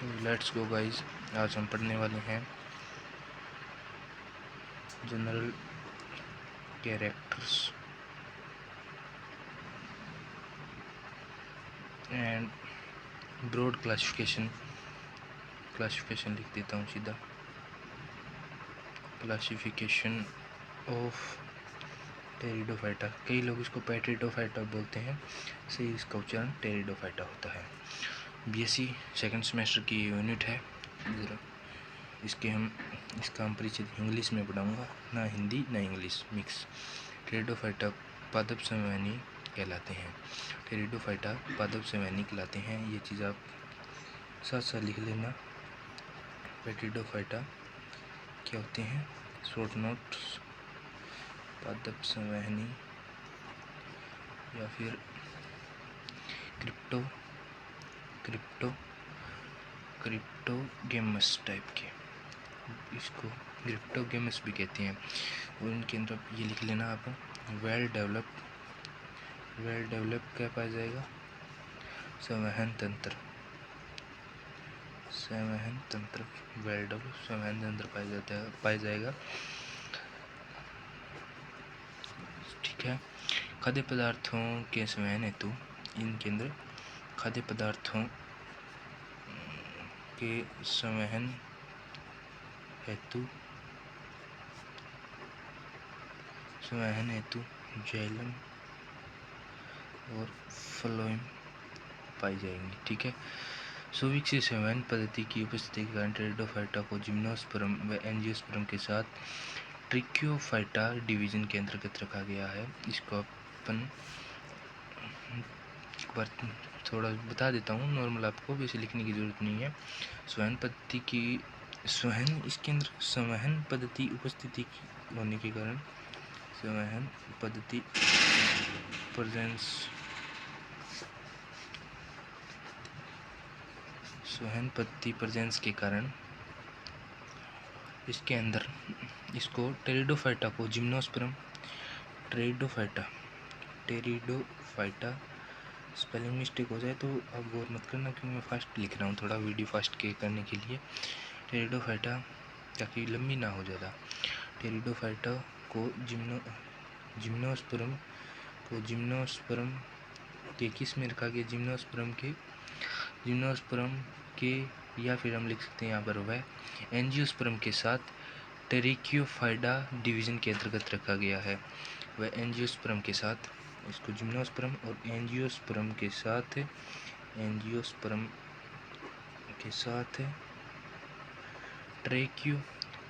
Let's go guys. आज हम पढ़ने वाले हैं general characters and broad classification लिख देता हूँ सीधा। क्लासिफिकेशन ऑफ टेरिडोफाइटा, कई लोग इसको पैटेरिडोफाइटा बोलते हैं, सही इसका उच्चारण टेरिडोफाइटा होता है। बीएससी सेकंड सेमेस्टर की यूनिट है। ज़रा इसका हम परिचय इंग्लिश में पढ़ाऊँगा, ना हिंदी ना इंग्लिश मिक्स। टेरिडोफाइटा पादप संवहनी कहलाते हैं। टेरिडोफाइटा पादप संवहनी कहलाते हैं, ये चीज़ आप साथ साथ लिख लेना। पैटेरिडोफाइटा क्या होते हैं? शॉर्ट नोट्स, पादप संवहनी या फिर क्रिप्टोगेमस टाइप के, इसको क्रिप्टोगेमस भी कहते हैं। और इनके अंदर ये लिख लेना आप, वेल डेवलप क्या पाया जाएगा? संवहन तंत्र, वेल डेवलप संवहन तंत्र पाया जाएगा। ठीक है। खाद्य पदार्थों के संवहन हेतु इनके अंदर खाद्य पदार्थों के संवहन हेतु जैलम और फ्लोएम पाई जाएंगी। ठीक है। सुविकसित संवहन पद्धति की उपस्थिति के कारण टेरिडोफाइटा को जिम्नोस्पर्म व एंजियोस्पर्म के साथ ट्रिक्योफाइटा डिवीजन के अंतर्गत रखा गया है। इसको अपन थोड़ा बता देता हूँ, नॉर्मल आपको वैसे लिखने की ज़रूरत नहीं है। इसके अंदर संवहन पद्धति उपस्थिति होने के कारण संवहन पद्धति प्रेजेंस के कारण इसके अंदर इसको टेरिडोफाइटा को जिम्नोस्पर्म टेरिडोफाइटा स्पेलिंग मिस्टेक हो जाए तो आप गौर मत करना, क्योंकि मैं फास्ट लिख रहा हूँ, थोड़ा वीडियो फास्ट के करने के लिए। टेरिडोफाइटा ताकि लंबी ना हो ज़्यादा। टेरिडोफाइटा को जिम्नोस्पर्म के किस में रखा गया? जिम्नोस्पर्म के या फिर हम लिख सकते हैं यहाँ पर वह एंजियोस्पर्म के साथ टेरिक्योफाइटा डिवीजन के अंतर्गत रखा गया है। वह एंजियोस्पर्म के साथ, इसको जिम्नोस्पर्म और एंजियोस्पर्म के साथ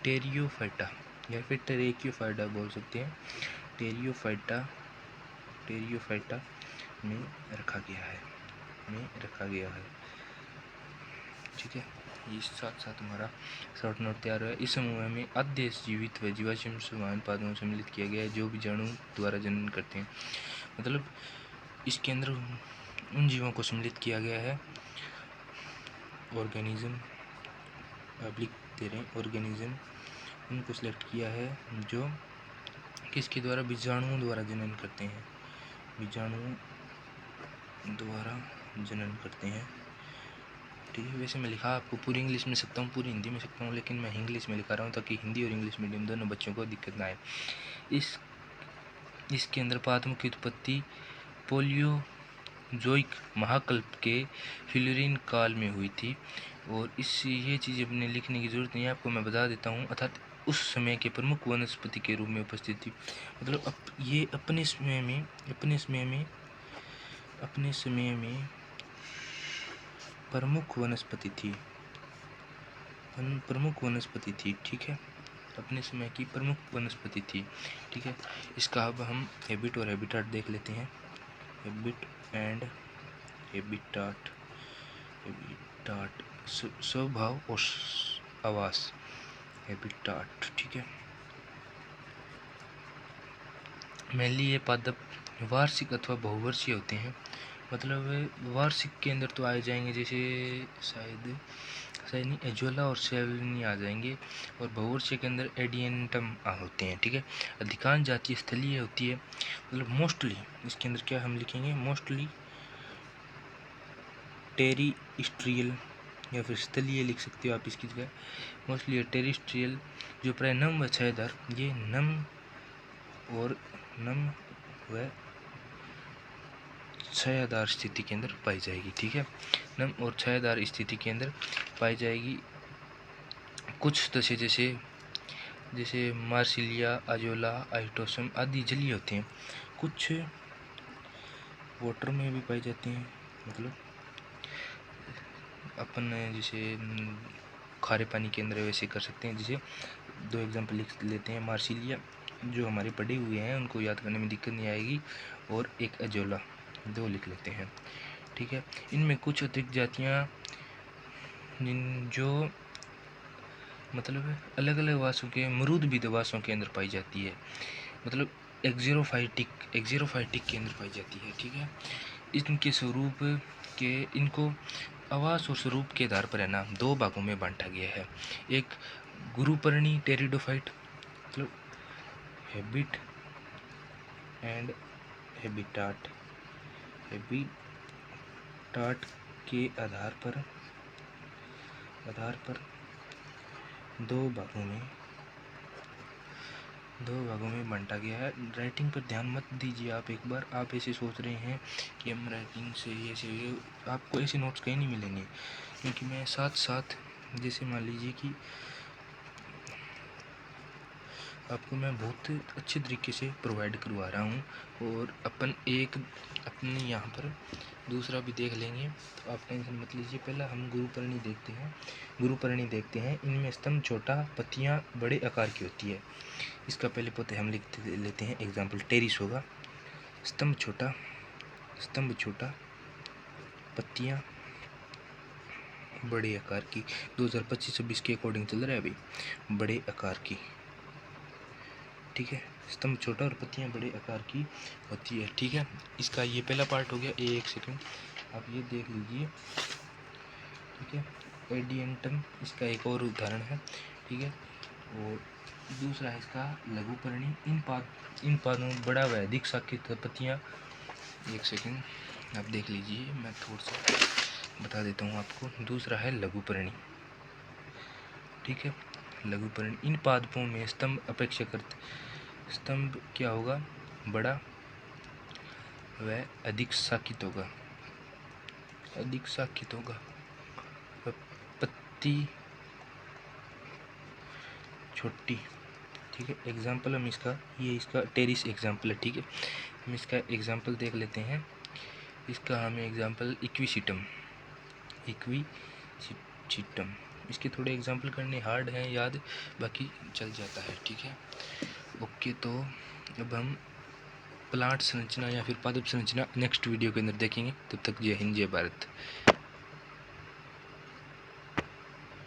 टेरियोफाइटा या फिर टेरिक्योफाइटा बोल सकते हैं। टेरियोफाइटा में रखा गया है। ठीक है। इस साथ हमारा शॉर्ट नोट तैयार है। इस समूह में अदेश जीवित व जीवाश्म संवहन पादपों सम्मिलित किया गया है जो बीजाणु द्वारा जनन करते हैं। मतलब इसके अंदर उन जीवों को सम्मिलित किया गया है, ऑर्गेनिज्म उनको सिलेक्ट किया है जो किसके द्वारा? बीजाणुओं द्वारा जनन करते हैं। ठीक है। वैसे मैं लिखा आपको पूरी इंग्लिश में सकता हूँ, पूरी हिंदी में सकता हूँ, लेकिन मैं इंग्लिश में लिखा रहा हूँ ताकि हिंदी और इंग्लिश मीडियम दोनों बच्चों को दिक्कत ना आए। इसके अंदर पादपों की उत्पत्ति पोलियोजोइक महाकल्प के फिलोरीन काल में हुई थी। और ये चीज़ अपने लिखने की ज़रूरत नहीं है, आपको मैं बता देता हूँ। अर्थात उस समय के प्रमुख वनस्पति के रूप में उपस्थित थी। मतलब ये अपने समय में प्रमुख वनस्पति थी। ठीक है। अपने समय की प्रमुख वनस्पति थी। ठीक है। इसका अब हम हैबिट और हैबिटाट देख लेते हैं। हैबिट एंड हैबिटाट, स्वभाव और आवास, हैबिटाट। ठीक है। मेनली ये पादप वार्षिक अथवा बहुवर्षीय होते हैं। मतलब वार्षिक के अंदर तो आए जाएंगे, जैसे शायद नहीं, एजोला और सेवनी आ जाएंगे। और बहुवर्षीय के अंदर एडियंटम होते हैं। ठीक है। अधिकांश जाति स्थलीय होती है। मतलब मोस्टली इसके अंदर क्या हम लिखेंगे? मोस्टली टेरिस्ट्रियल या फिर स्थलीय लिख सकते हो आप इसकी जगह। मोस्टली टेरिस्ट्रियल जो प्राय नम व छायादार, ये नम व छायादार स्थिति के अंदर पाई जाएगी। ठीक है, नम और छायादार स्थिति के अंदर पाई जाएगी। कुछ दशे जैसे मार्सिलिया, अजोला, आइटोसम आदि जलीय होते हैं। कुछ वाटर में भी पाई जाती हैं, मतलब अपन जैसे खारे पानी के अंदर वैसे कर सकते हैं। जैसे 2 एग्जांपल लिख लेते हैं। मार्सिलिया जो हमारे पढ़े हुए हैं उनको याद करने में दिक्कत नहीं आएगी, और एक अजोला, 2 लिख लेते हैं। ठीक है, इनमें कुछ अतिरिक्त जातियाँ जो मतलब अलग अलग वासों के मरूद विधवासों के अंदर पाई जाती है, मतलब एक्जेरोफाइटिक के अंदर पाई जाती है। ठीक है, इनके स्वरूप के इनको आवास और स्वरूप के आधार पर है ना 2 भागों में बांटा गया है। एक गुरुपर्णी टेरिडोफाइट, मतलब हैबिट एंड हैबिटाट के आधार पर 2 भागों में बांटा गया है। राइटिंग पर ध्यान मत दीजिए आप। एक बार आप ऐसे सोच रहे हैं कि हम राइटिंग से ये आपको ऐसे नोट्स कहीं नहीं मिलेंगे, क्योंकि मैं साथ साथ जैसे मान लीजिए कि आपको मैं बहुत अच्छे तरीके से प्रोवाइड करवा रहा हूँ, और अपने यहाँ पर दूसरा भी देख लेंगे, तो आप टेंशन मत लीजिए। पहला हम गुरुपर्णी देखते हैं। इनमें स्तंभ छोटा, पत्तियाँ बड़े आकार की होती है। इसका पहले पत्ते हम लिख लेते हैं। एग्जाम्पल टेरिस होगा, स्तंभ छोटा, पत्तियाँ बड़े आकार की। 2025-26 के अकॉर्डिंग चल रहा है भाई, बड़े आकार की। ठीक है, स्तंभ छोटा और पत्तियाँ बड़े आकार की होती है। ठीक है, इसका ये पहला पार्ट हो गया। एक सेकंड आप ये देख लीजिए। ठीक है, एडियंटम इसका एक और उदाहरण है। ठीक है, और दूसरा है इसका लघुपर्णी। इन पादों में बड़ा व अधिक शाखित पत्तियाँ। एक सेकंड आप देख लीजिए, मैं थोड़ा सा बता देता हूँ आपको। दूसरा है लघुपर्णी। ठीक है, लघुपर्णी इन पादपों में स्तंभ क्या होगा, बड़ा व अधिक शाखित होगा, पत्ती छोटी। ठीक है, एग्जाम्पल हम इसका टेरिस एग्जाम्पल है। ठीक है, हम इसका एग्जाम्पल देख लेते हैं। इसका हमें एग्जाम्पल इक्विसिटम, इसके थोड़े एग्जाम्पल करने हार्ड हैं याद, बाकी चल जाता है। ठीक है, ओके। तो अब हम प्लांट संरचना या फिर पादप संरचना नेक्स्ट वीडियो के अंदर देखेंगे। तब तक जय हिंद, जय भारत।